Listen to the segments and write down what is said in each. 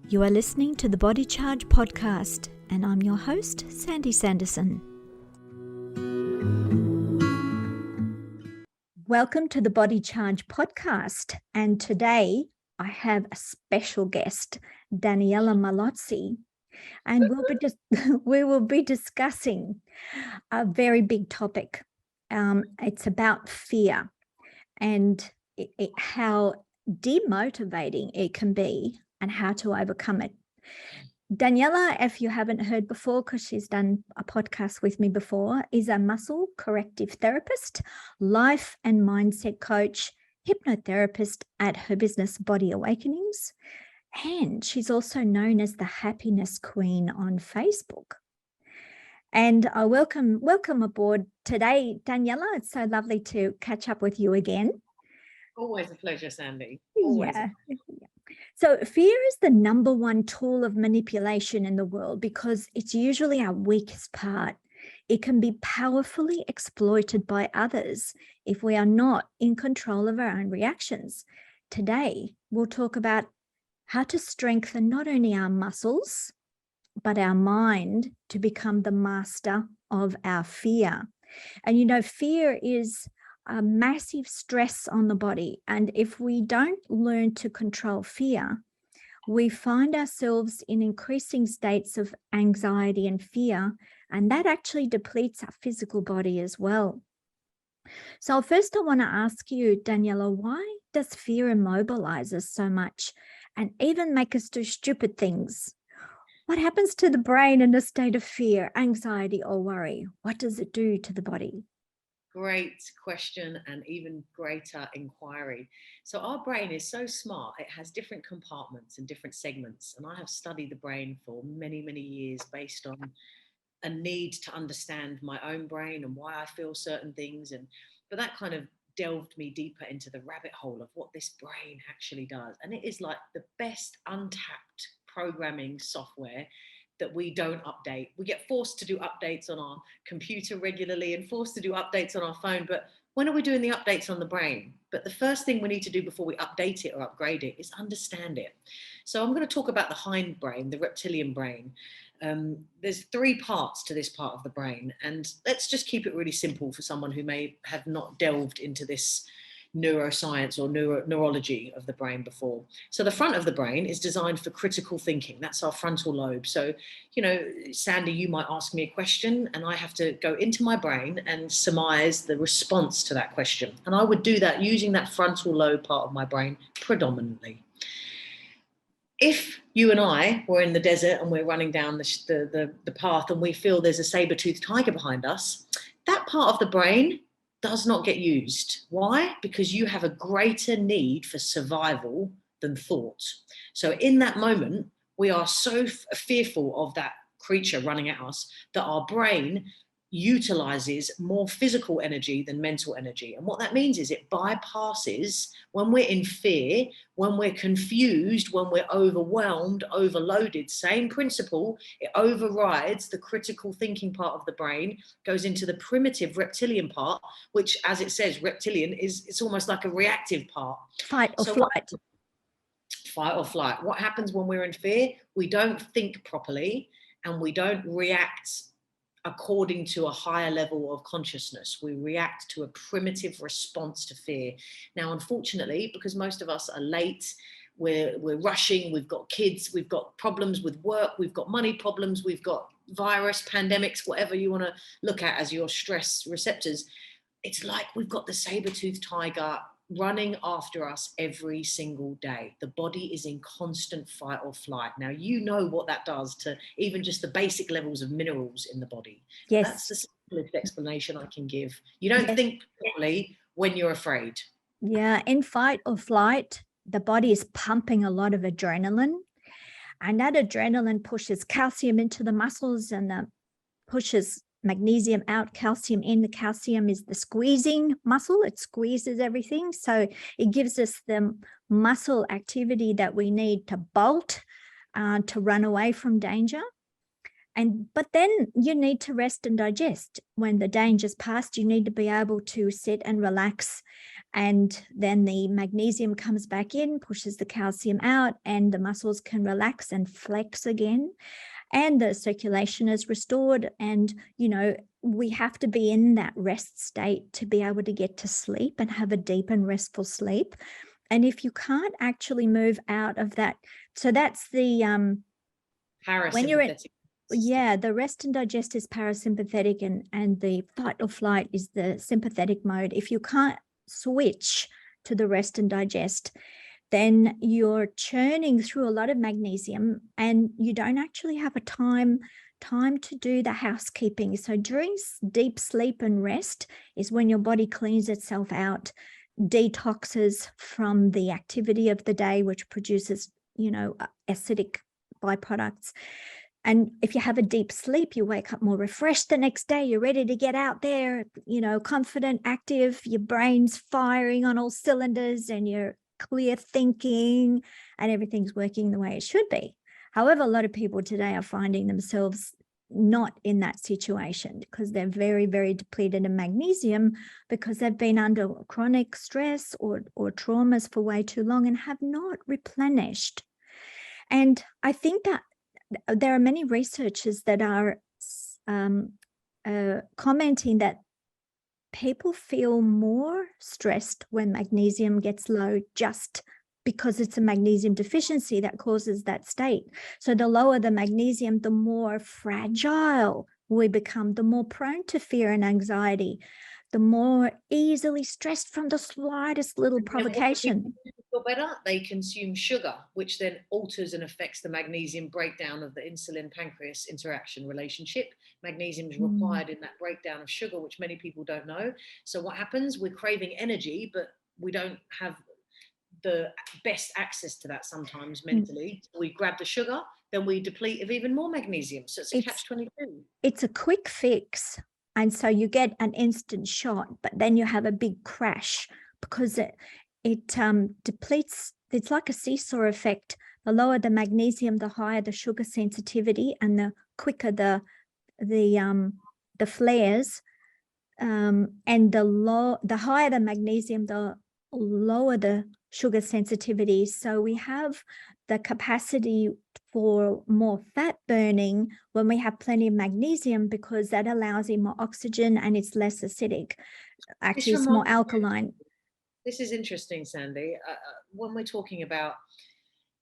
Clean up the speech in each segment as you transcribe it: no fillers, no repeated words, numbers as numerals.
You are listening to the Body Charge podcast, and I'm your host, Sandy Sanderson. Welcome to the Body Charge podcast, and today I have a special guest, Daniela Malozzi, and we will be discussing a very big topic. It's about fear and how demotivating it can be and how to overcome it. Daniela, if you haven't heard before, because she's done a podcast with me before, is a muscle corrective therapist, life and mindset coach, hypnotherapist at her business Body Awakenings, and she's also known as the Happiness Queen on Facebook. And I welcome aboard today, Daniela. It's so lovely to catch up with you again. Always a pleasure, Sandy. Yeah. So fear is the number one tool of manipulation in the world because it's usually our weakest part. It can be powerfully exploited by others if we are not in control of our own reactions. Today, we'll talk about how to strengthen not only our muscles, but our mind to become the master of our fear. And you know, fear is a massive stress on the body. And if we don't learn to control fear, we find ourselves in increasing states of anxiety and fear, and that actually depletes our physical body as well. So first I want to ask you, Daniela, why does fear immobilize us so much and even make us do stupid things? What happens to the brain in a state of fear, anxiety, or worry? What does it do to the body? Great question and even greater inquiry. So our brain is so smart. It has different compartments and different segments. And I have studied the brain for many, many years based on a need to understand my own brain and why I feel certain things. But that kind of delved me deeper into the rabbit hole of what this brain actually does. And it is like the best untapped programming software that we don't update. We get forced to do updates on our computer regularly and forced to do updates on our phone, but when are we doing the updates on the brain? But the first thing we need to do before we update it or upgrade it is understand it. So I'm going to talk about the hindbrain, the reptilian brain. There's three parts to this part of the brain, and let's just keep it really simple for someone who may have not delved into this neuroscience or neurology of the brain before. So the front of the brain is designed for critical thinking. That's our frontal lobe. So, you know, Sandy, you might ask me a question and I have to go into my brain and surmise the response to that question. And I would do that using that frontal lobe part of my brain predominantly. If you and I were in the desert and we're running down the path and we feel there's a saber-toothed tiger behind us, that part of the brain does not get used. Why? Because you have a greater need for survival than thought. So in that moment, we are so fearful of that creature running at us that our brain utilizes more physical energy than mental energy. And what that means is it bypasses when we're in fear, when we're confused, when we're overwhelmed, overloaded, same principle, it overrides the critical thinking part of the brain, goes into the primitive reptilian part, which, as it says, reptilian it's almost like a reactive part. Fight or flight. Fight or flight. What happens when we're in fear? We don't think properly and we don't react according to a higher level of consciousness. We react to a primitive response to fear. Now, unfortunately, because most of us are late, we're rushing, we've got kids, we've got problems with work, we've got money problems, we've got virus, pandemics, whatever you want to look at as your stress receptors. It's like we've got the saber-toothed tiger running after us every single day. The body is in constant fight or flight. Now, you know what that does to even just the basic levels of minerals in the body. Yes. That's the simplest explanation I can give. You don't think properly when you're afraid. Yeah, in fight or flight, the body is pumping a lot of adrenaline, and that adrenaline pushes calcium into the muscles and pushes magnesium out, calcium in. The calcium is the squeezing muscle. It squeezes everything. So it gives us the muscle activity that we need to bolt, to run away from danger. But then you need to rest and digest. When the danger's past, you need to be able to sit and relax. And then the magnesium comes back in, pushes the calcium out, and the muscles can relax and flex again. And the circulation is restored. And, we have to be in that rest state to be able to get to sleep and have a deep and restful sleep. And if you can't actually move out of that, so that's the when you're in, the rest and digest is parasympathetic, and the fight or flight is the sympathetic mode. If you can't switch to the rest and digest, then you're churning through a lot of magnesium and you don't actually have a time to do the housekeeping. So during deep sleep and rest is when your body cleans itself out, detoxes from the activity of the day, which produces, acidic byproducts. And if you have a deep sleep, you wake up more refreshed the next day. You're ready to get out there, confident, active, your brain's firing on all cylinders and you're clear thinking and everything's working the way it should be. However, a lot of people today are finding themselves not in that situation because they're very, very depleted in magnesium because they've been under chronic stress or traumas for way too long and have not replenished. And I think that there are many researchers that are commenting that people feel more stressed when magnesium gets low just because it's a magnesium deficiency that causes that state. So the lower the magnesium, the more fragile we become, the more prone to fear and anxiety, the more easily stressed from the slightest little provocation. Feel better, they consume sugar, which then alters and affects the magnesium breakdown of the insulin pancreas interaction relationship. Magnesium is required in that breakdown of sugar, which many people don't know. So what happens? We're craving energy, but we don't have the best access to that sometimes mentally. We grab the sugar, then we deplete of even more magnesium. So it's a catch-22. It's a quick fix. And so you get an instant shot, but then you have a big crash because it depletes. It's like a seesaw effect. The lower the magnesium, the higher the sugar sensitivity, and the quicker the flares. And the higher the magnesium, the lower the sugar sensitivity. So we have the capacity for more fat burning when we have plenty of magnesium because that allows in more oxygen and it's less acidic. Actually, it's more alkaline. This is interesting, Sandy. When we're talking about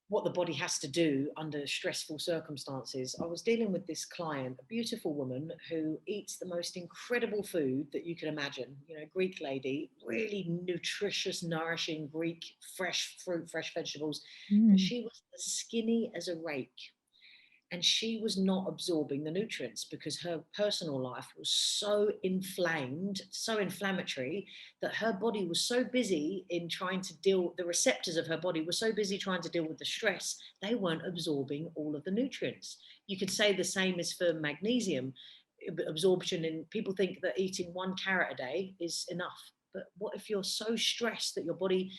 what the body has to do under stressful circumstances, I was dealing with this client, a beautiful woman who eats the most incredible food that you can imagine. Greek lady, really nutritious, nourishing Greek, fresh fruit, fresh vegetables. But she was as skinny as a rake. And she was not absorbing the nutrients because her personal life was so inflamed, so inflammatory, that her body was so busy in trying to the receptors of her body were so busy trying to deal with the stress, they weren't absorbing all of the nutrients. You could say the same is for magnesium absorption, and people think that eating 1 carrot a day is enough. But what if you're so stressed that your body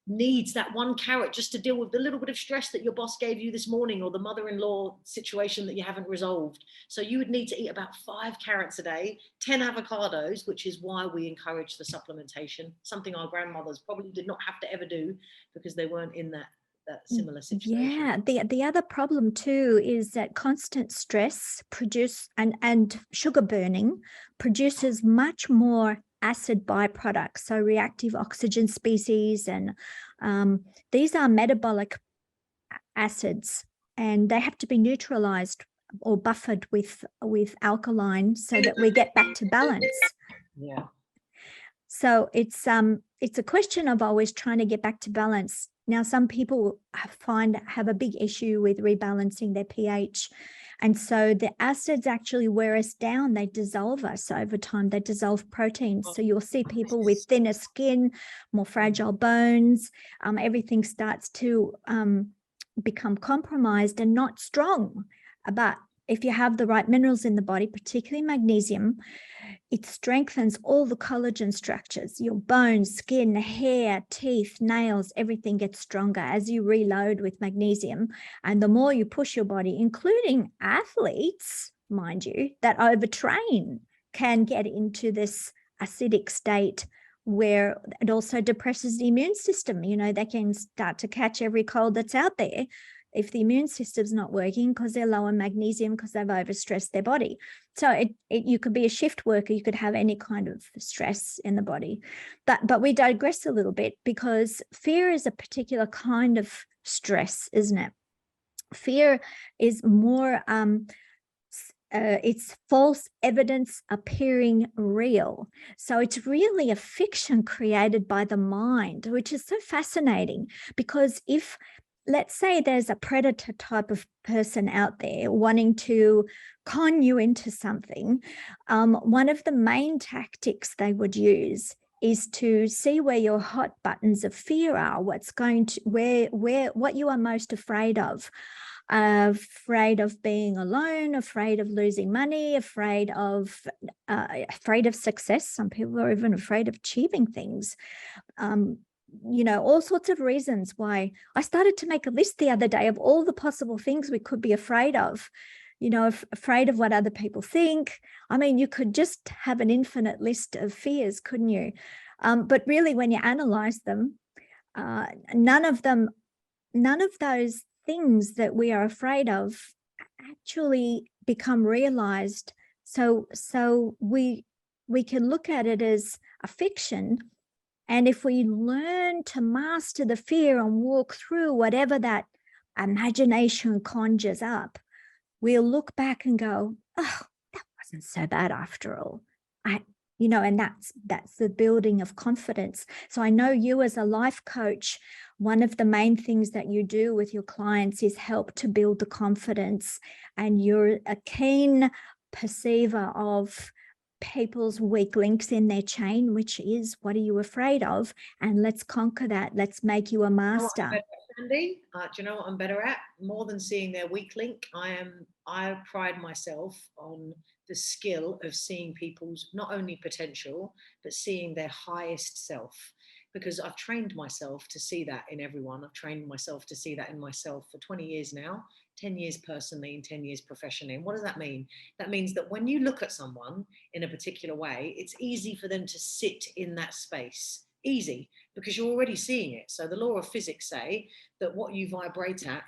needs that 1 carrot just to deal with the little bit of stress that your boss gave you this morning or the mother-in-law situation that you haven't resolved? So you would need to eat about 5 carrots a day, 10 avocados, which is why we encourage the supplementation, something our grandmothers probably did not have to ever do because they weren't in that similar situation. Yeah, the other problem too is that constant stress and sugar burning produces much more acid byproducts, so reactive oxygen species, and these are metabolic acids, and they have to be neutralized or buffered with alkaline so that we get back to balance. Yeah. So it's a question of always trying to get back to balance. Now, some people have a big issue with rebalancing their pH. And so the acids actually wear us down. They dissolve us over time. They dissolve proteins. So you'll see people with thinner skin, more fragile bones. Everything starts to become compromised and not strong. But if you have the right minerals in the body, particularly magnesium, it strengthens all the collagen structures. Your bones, skin, hair, teeth, nails, everything gets stronger as you reload with magnesium. And the more you push your body, including athletes, mind you, that overtrain can get into this acidic state where it also depresses the immune system. You know, they can start to catch every cold that's out there if the immune system's not working because they're low on magnesium because they've overstressed their body. So you could be a shift worker, you could have any kind of stress in the body. But we digress a little bit because fear is a particular kind of stress, isn't it? Fear is more it's false evidence appearing real. So it's really a fiction created by the mind, which is so fascinating because if, let's say there's a predator type of person out there wanting to con you into something, one of the main tactics they would use is to see where your hot buttons of fear are, what's going to, what you are most afraid of. Afraid of being alone, afraid of losing money, afraid of success. Some people are even afraid of achieving things. You know, all sorts of reasons why. I started to make a list the other day of all the possible things we could be afraid of. You know, afraid of what other people think. I mean, you could just have an infinite list of fears, couldn't you? But really, when you analyze them, none of those things that we are afraid of actually become realized. So we can look at it as a fiction. And if we learn to master the fear and walk through whatever that imagination conjures up, we'll look back and go, oh, that wasn't so bad after all. And that's the building of confidence. So I know you as a life coach, one of the main things that you do with your clients is help to build the confidence. And you're a keen perceiver of people's weak links in their chain, which is, what are you afraid of? And let's conquer that. Let's make you a master. Sandy, do you know what I'm better at? More than seeing their weak link, I pride myself on the skill of seeing people's not only potential, but seeing their highest self. Because I've trained myself to see that in everyone. I've trained myself to see that in myself for 20 years now, 10 years personally and 10 years professionally. And what does that mean? That means that when you look at someone in a particular way, it's easy for them to sit in that space. Easy, because you're already seeing it. So the law of physics say that what you vibrate at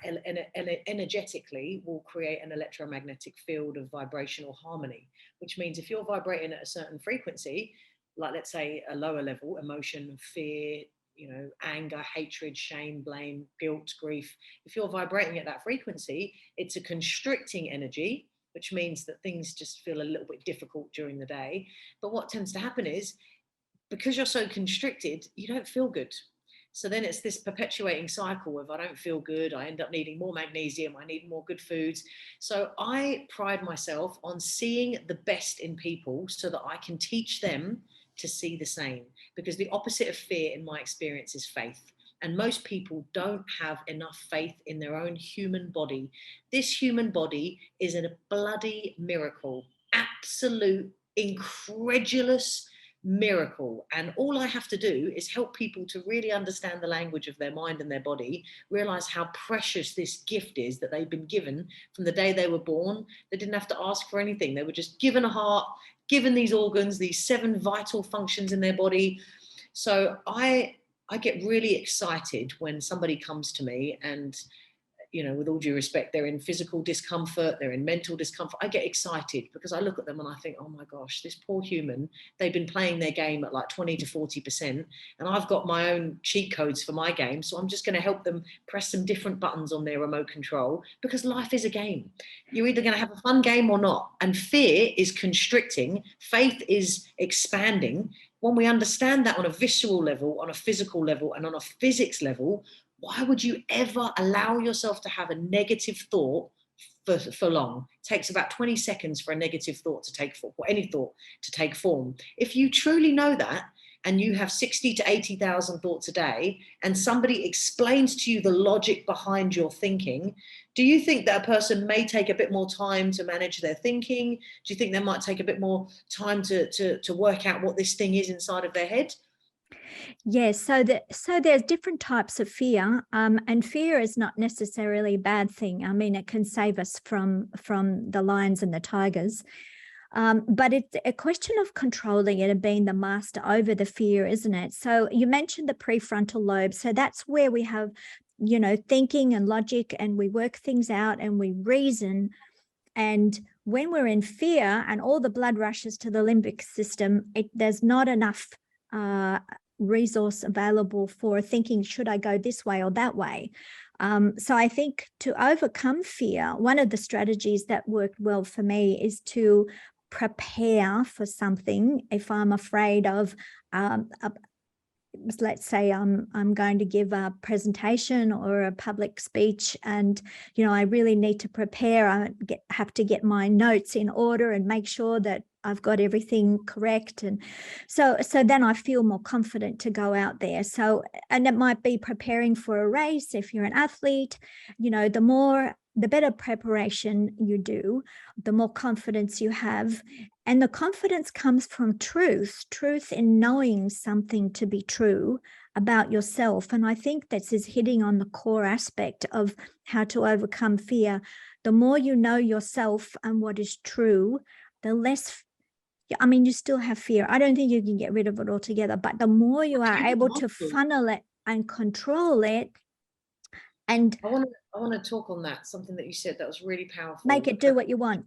energetically will create an electromagnetic field of vibrational harmony, which means if you're vibrating at a certain frequency, like let's say a lower level, emotion, fear, anger, hatred, shame, blame, guilt, grief, if you're vibrating at that frequency, it's a constricting energy, which means that things just feel a little bit difficult during the day. But what tends to happen is, because you're so constricted, you don't feel good. So then it's this perpetuating cycle of, I don't feel good, I end up needing more magnesium, I need more good foods. So I pride myself on seeing the best in people so that I can teach them to see the same. Because the opposite of fear, in my experience, is faith. And most people don't have enough faith in their own human body. This human body is a bloody miracle, absolute, incredulous miracle. And all I have to do is help people to really understand the language of their mind and their body, realize how precious this gift is that they've been given from the day they were born. They didn't have to ask for anything. They were just given a heart, given these organs, these 7 vital functions in their body. So I get really excited when somebody comes to me and, with all due respect, they're in physical discomfort, they're in mental discomfort. I get excited because I look at them and I think, oh my gosh, this poor human, they've been playing their game at like 20 to 40%. And I've got my own cheat codes for my game. So I'm just going to help them press some different buttons on their remote control, because life is a game. You're either going to have a fun game or not. And fear is constricting. Faith is expanding. When we understand that on a visceral level, on a physical level, and on a physics level, why would you ever allow yourself to have a negative thought for long? It takes about 20 seconds for a negative thought to take form, or any thought to take form. If you truly know that, and you have 60 to 80,000 thoughts a day, and somebody explains to you the logic behind your thinking, do you think that a person may take a bit more time to manage their thinking? Do you think they might take a bit more time to work out what this thing is inside of their head? Yes, so there's different types of fear, and fear is not necessarily a bad thing. I mean, it can save us from the lions and the tigers, but it's a question of controlling it and being the master over the fear, isn't it? So you mentioned the prefrontal lobe, so that's where we have, you know, thinking and logic, and we work things out and we reason. And when we're in fear and all the blood rushes to the limbic system, there's not enough resource available for thinking, should I go this way or that way? So I think to overcome fear, one of the strategies that worked well for me is to prepare for something. If I'm afraid of let's say I'm going to give a presentation or a public speech, and you know I really need to prepare. I have to get my notes in order and make sure that I've got everything correct, and so then I feel more confident to go out there. So, and it might be preparing for a race. If you're an athlete, you know, the better preparation you do, the more confidence you have. And the confidence comes from truth in knowing something to be true about yourself. And I think this is hitting on the core aspect of how to overcome fear. The more you know yourself and what is true, the less, I mean, you still have fear. I don't think you can get rid of it altogether, but the more you are able to funnel it and control it, and I want to talk on that, something that you said that was really powerful. make it do what you want.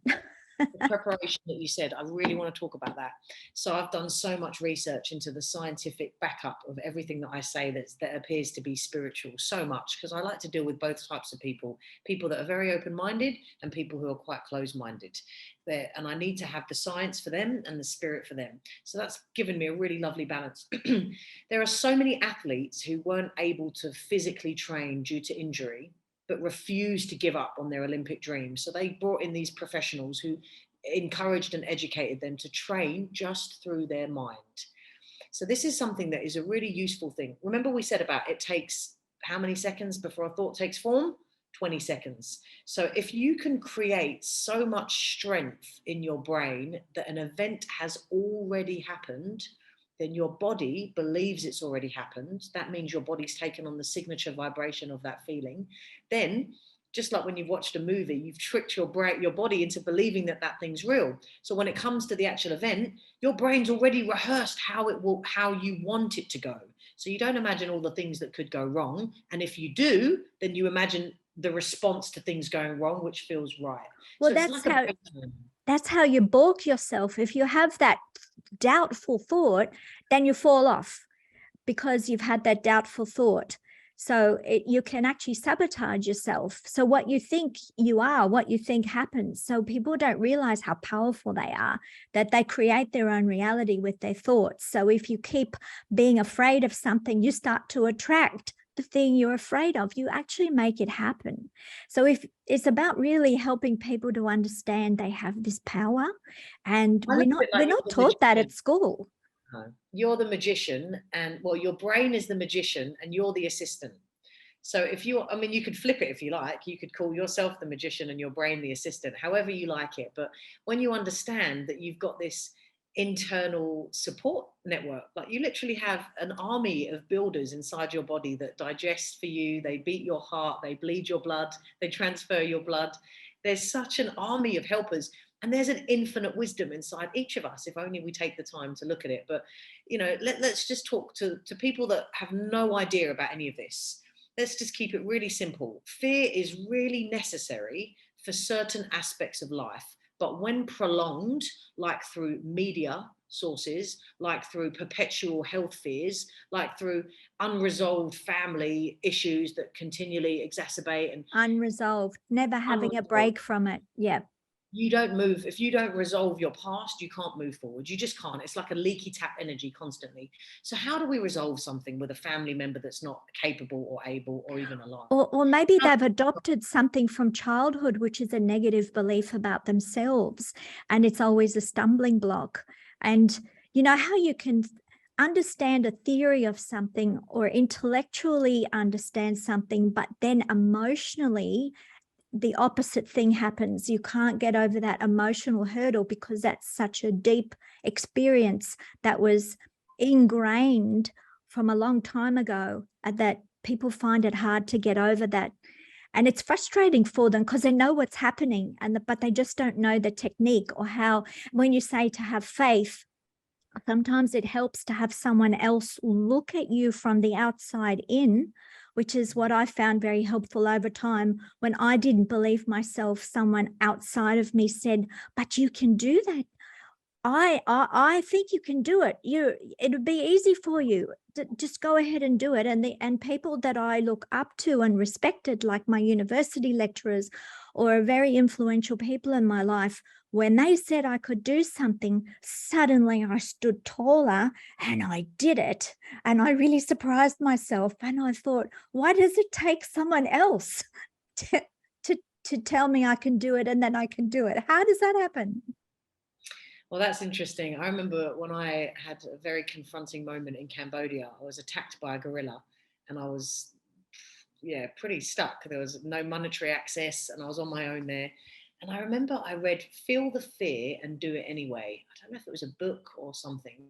The preparation that you said, I really want to talk about that. So I've done so much research into the scientific backup of everything that I say that appears to be spiritual, so much, because I like to deal with both types of people that are very open-minded and people who are quite closed-minded. And I need to have the science for them and the spirit for them. So that's given me a really lovely balance. There are so many athletes who weren't able to physically train due to injury, but refused to give up on their Olympic dreams. So they brought in these professionals who encouraged and educated them to train just through their mind. So this is something that is a really useful thing. Remember we said about it takes how many seconds before a thought takes form? 20 seconds. So if you can create so much strength in your brain that an event has already happened, then your body believes it's already happened. That means your body's taken on the signature vibration of that feeling. Then, just like when you've watched a movie, you've tricked your body into believing that thing's real. So when it comes to the actual event, your brain's already rehearsed how you want it to go. So you don't imagine all the things that could go wrong. And if you do, then you imagine the response to things going wrong, which feels right. Well, so that's how you balk yourself. If you have that doubtful thought, then you fall off because you've had that doubtful thought. So you can actually sabotage yourself. So what you think you are, what you think happens. So people don't realize how powerful they are, that they create their own reality with their thoughts. So if you keep being afraid of something, you start to attract the thing you're afraid of. You actually make it happen. So if it's about really helping people to understand they have this power, and we're not taught that at school. You're the magician, and well, your brain is the magician and you're the assistant. So if you could flip it if you like. You could call yourself the magician and your brain the assistant, however you like it. But when you understand that you've got this internal support network, like you literally have an army of builders inside your body that digest for you, they beat your heart, they bleed your blood, they transfer your blood. There's such an army of helpers, and there's an infinite wisdom inside each of us if only we take the time to look at it. But let's just talk to people that have no idea about any of this. Let's just keep it really simple. Fear is really necessary for certain aspects of life. But when prolonged, like through media sources, like through perpetual health fears, like through unresolved family issues that continually exacerbate and unresolved, never having a break from it. Yeah. You don't move. If you don't resolve your past, you can't move forward. You just can't. It's like a leaky tap energy constantly. So how do we resolve something with a family member that's not capable or able or even alive? Or maybe they've adopted something from childhood, which is a negative belief about themselves, and it's always a stumbling block. And you know how you can understand a theory of something or intellectually understand something, but then emotionally the opposite thing happens. You can't get over that emotional hurdle because that's such a deep experience that was ingrained from a long time ago, that people find it hard to get over that. And it's frustrating for them because they know what's happening, but they just don't know the technique or how. When you say to have faith, sometimes it helps to have someone else look at you from the outside in, which is what I found very helpful over time. When I didn't believe myself, someone outside of me said, but you can do that. I think you can do it. It would be easy for you. Just go ahead and do it. And people that I look up to and respected, like my university lecturers or very influential people in my life, when they said I could do something, suddenly I stood taller and I did it. And I really surprised myself. And I thought, why does it take someone else to tell me I can do it and then I can do it? How does that happen? Well, that's interesting. I remember when I had a very confronting moment in Cambodia. I was attacked by a gorilla and I was, pretty stuck. There was no monetary access and I was on my own there. And I remember I read Feel the Fear and Do It Anyway. I don't know if it was a book or something,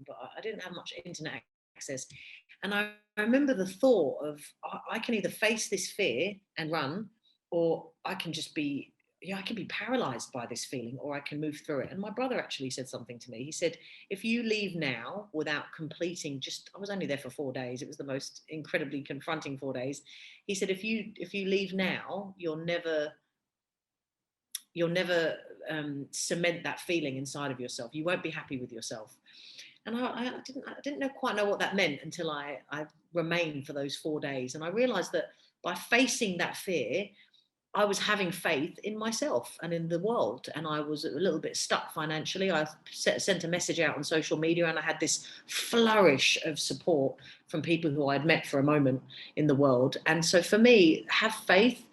but I didn't have much internet access. And I remember the thought of, I can either face this fear and run, or I can just be I can be paralyzed by this feeling, or I can move through it. And my brother actually said something to me. He said, if you leave now without completing, I was only there for 4 days. It was the most incredibly confronting 4 days. He said, if you leave now, you'll never cement that feeling inside of yourself. You won't be happy with yourself. And I didn't quite know what that meant until I remained for those 4 days. And I realized that by facing that fear, I was having faith in myself and in the world. And I was a little bit stuck financially. I sent a message out on social media and I had this flourish of support from people who I'd met for a moment in the world. And so for me, have faith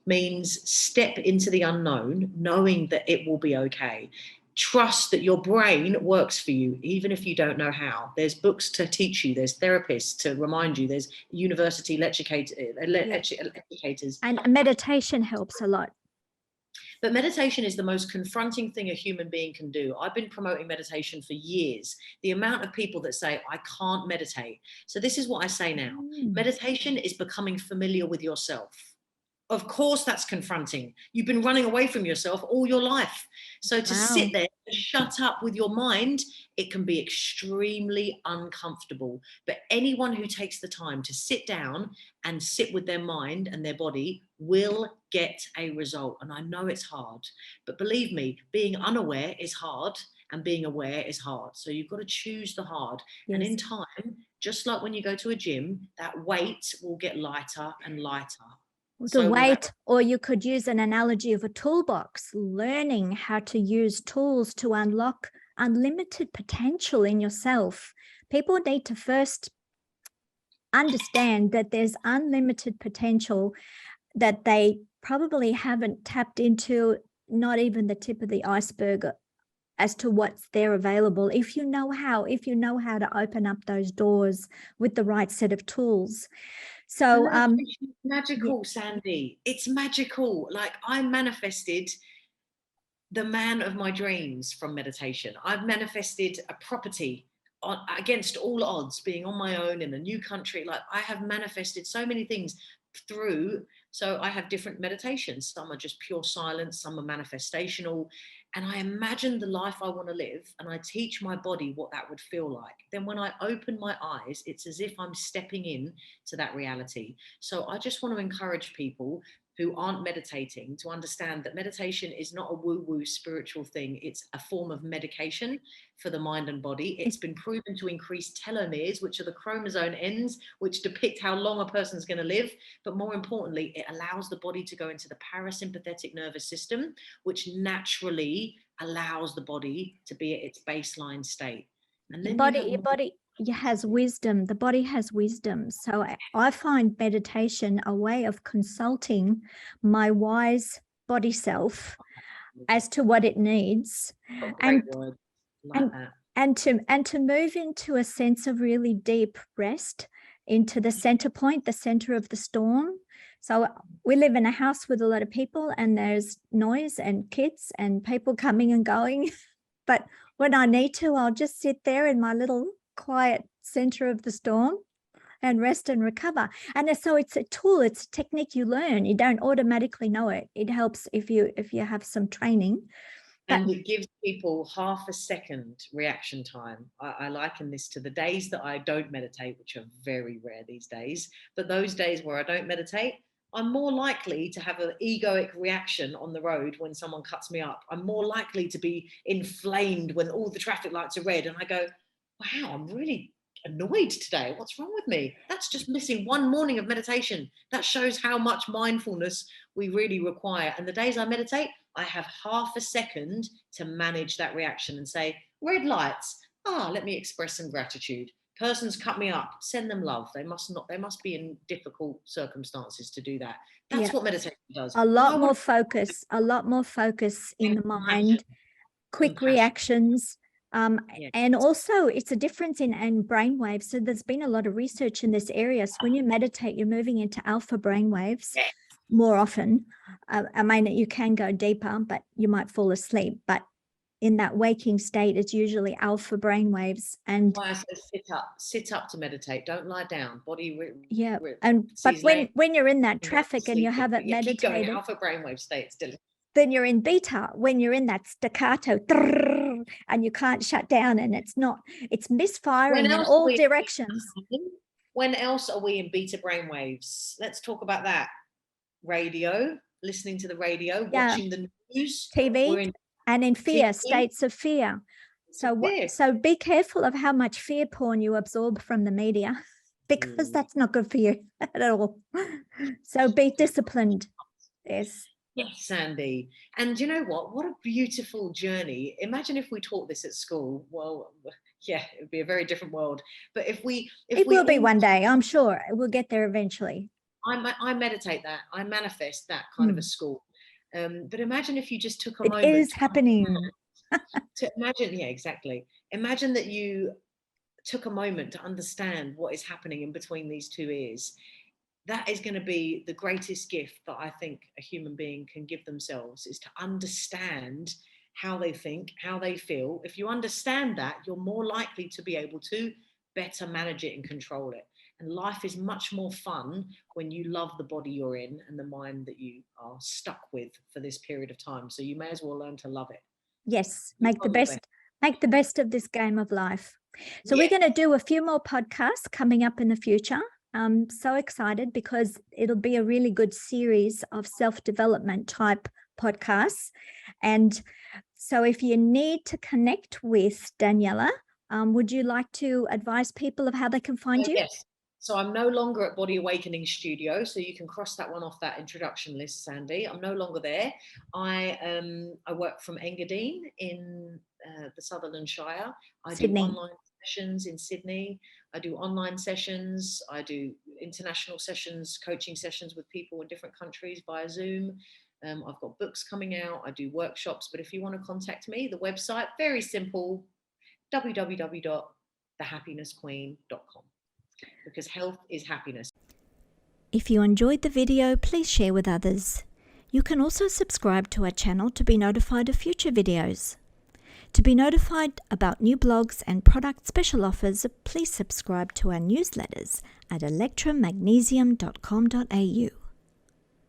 means step into the unknown, knowing that it will be okay. Trust that your brain works for you, even if you don't know how. There's books to teach you, there's therapists to remind you, there's university educators. And meditation helps a lot. But meditation is the most confronting thing a human being can do. I've been promoting meditation for years. The amount of people that say, I can't meditate. So this is what I say now. Meditation is becoming familiar with yourself. Of course, that's confronting. You've been running away from yourself all your life. So to sit there, shut up with your mind, it can be extremely uncomfortable. But anyone who takes the time to sit down and sit with their mind and their body will get a result. And I know it's hard, but believe me, being unaware is hard and being aware is hard. So you've got to choose the hard. Yes. And in time, just like when you go to a gym, that weight will get lighter and lighter. The weight, or you could use an analogy of a toolbox, learning how to use tools to unlock unlimited potential in yourself. People need to first understand that there's unlimited potential that they probably haven't tapped into, not even the tip of the iceberg, as to what's there available. If you know how to open up those doors with the right set of tools. So magical, Sandy. It's magical. Like, I manifested the man of my dreams from meditation. I've manifested a property against all odds, being on my own in a new country. Like, I have manifested so many things through. So I have different meditations. Some are just pure silence, some are manifestational. And I imagine the life I want to live, and I teach my body what that would feel like. Then when I open my eyes, it's as if I'm stepping in to that reality. So I just want to encourage people who aren't meditating to understand that meditation is not a woo-woo spiritual thing. It's a form of medication for the mind and body. It's been proven to increase telomeres, which are the chromosome ends, which depict how long a person's going to live. But more importantly, it allows the body to go into the parasympathetic nervous system, which naturally allows the body to be at its baseline state. And then your body has wisdom. The body has wisdom. So I find meditation a way of consulting my wise body self as to what it needs, and to move into a sense of really deep rest, into the center point, the center of the storm. So we live in a house with a lot of people, and there's noise and kids and people coming and going. But when I need to, I'll just sit there in my little quiet center of the storm and rest and recover. And so it's a tool, it's a technique you learn. You don't automatically know it. It helps if you have some training. And it gives people half a second reaction time. I liken this to the days that I don't meditate, which are very rare these days. But those days where I don't meditate, I'm more likely to have an egoic reaction on the road when someone cuts me up. I'm more likely to be inflamed when all the traffic lights are red and I go, wow, I'm really annoyed today. What's wrong with me? That's just missing one morning of meditation. That shows how much mindfulness we really require. And the days I meditate, I have half a second to manage that reaction and say, red lights, let me express some gratitude. Person's cut me up, send them love. They must be in difficult circumstances to do that. That's what meditation does. A lot more focus in the mind, quick reactions. And also it's a difference in brain waves. So there's been a lot of research in this area. So when you meditate, you're moving into alpha brain waves more often. I mean, you can go deeper, but you might fall asleep. But in that waking state, it's usually alpha brain waves. And why I say sit up to meditate. Don't lie down. Body. But when you're in that traffic and you haven't meditated, keep going, alpha brainwave state still. Then you're in beta when you're in that staccato and you can't shut down, and it's misfiring in all directions. When else are we in beta brainwaves? Let's talk about that. Radio, listening to the radio, watching the news, TV, and in fear, states of fear. So be careful of how much fear porn you absorb from the media, because that's not good for you at all. So be disciplined. Yes. Yes, Sandy. And you know what a beautiful journey. Imagine if we taught this at school. Well, yeah, it would be a very different world. But it will be one day, I'm sure. We'll get there eventually. I meditate that. I manifest that kind of a school. But imagine if you just took a moment. It is happening. To imagine, exactly. Imagine that you took a moment to understand what is happening in between these two ears. That is going to be the greatest gift that I think a human being can give themselves, is to understand how they think, how they feel. If you understand that, you're more likely to be able to better manage it and control it. And life is much more fun when you love the body you're in and the mind that you are stuck with for this period of time. So you may as well learn to love it. Yes, make the best of this game of life. So we're going to do a few more podcasts coming up in the future. I'm so excited because it'll be a really good series of self-development type podcasts. And so if you need to connect with Daniela, would you like to advise people of how they can find you? Yes. So I'm no longer at Body Awakening Studio, so you can cross that one off that introduction list, Sandy. I'm no longer there. I work from Engadine in the Sutherland Shire. I do online sessions in Sydney. I do online sessions. I do international sessions, coaching sessions with people in different countries via Zoom. I've got books coming out. I do workshops. But if you want to contact me, the website, very simple, www.thehappinessqueen.com. Because health is happiness. If you enjoyed the video, please share with others. You can also subscribe to our channel to be notified of future videos. To be notified about new blogs and product special offers, please subscribe to our newsletters at electramagnesium.com.au.